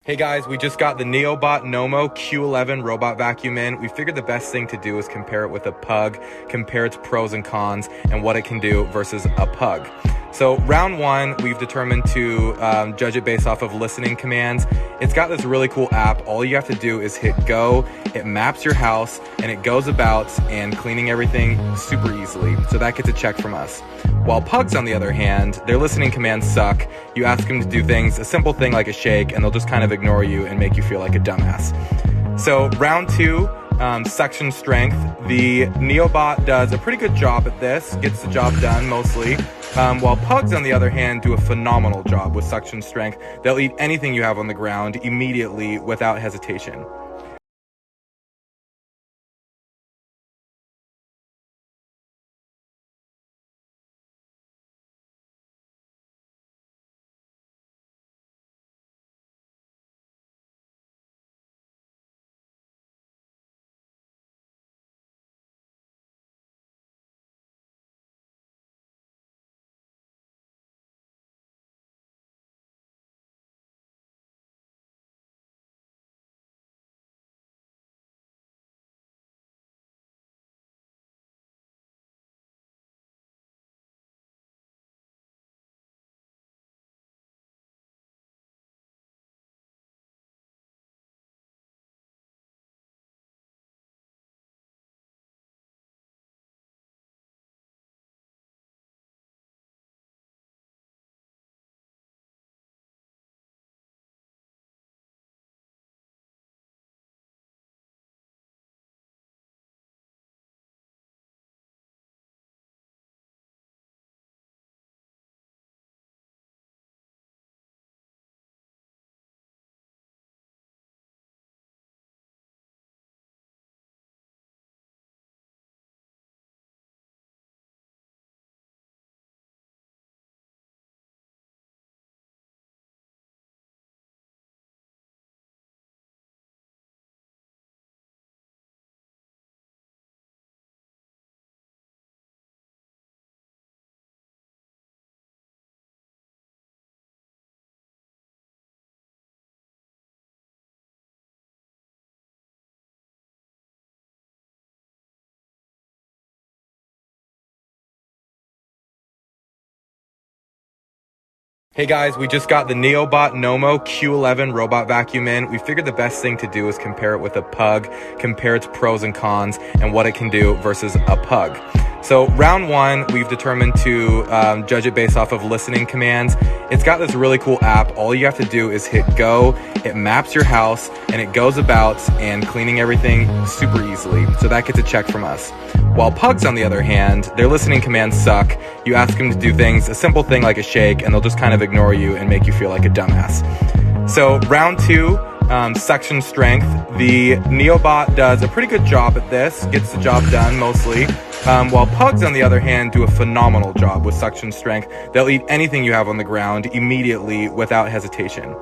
Hey guys, we just got the Neabot NoMo Q11 robot vacuum in. We figured the best thing to do is compare it with a Pug, compare its pros and cons, and what it can do versus a Pug. So round one, we've determined to judge it based off of listening commands. It's got this really cool app. All you have to do is hit go, it maps your house, and it goes about and cleaning everything super easily. So that gets a check from us. While Pugs, on the other hand, their listening commands suck. You ask them to do things, a simple thing like a shake, and they'll just kind of ignore you and make you feel like a dumbass. So round two, suction strength. The Neabot does a pretty good job at this, gets the job done mostly. While Pugs, on the other hand, do a phenomenal job with suction strength. They'll eat anything you have on the ground immediately without hesitation. Hey guys, we just got the Neabot NoMo Q11 robot vacuum in. We figured the best thing to do is compare it with a Pug, compare its pros and cons, and what it can do versus a Pug. So round one, we've determined to judge it based off of listening commands. It's got this really cool app. All you have to do is hit go, it maps your house, and it goes about and cleaning everything super easily. So that gets a check from us. While Pugs, on the other hand, their listening commands suck. You ask them to do things, a simple thing like a shake, and they'll just kind of ignore you and make you feel like a dumbass. So round two, suction strength. The Neabot does a pretty good job at this, gets the job done mostly. While Pugs, on the other hand, do a phenomenal job with suction strength. They'll eat anything you have on the ground immediately without hesitation.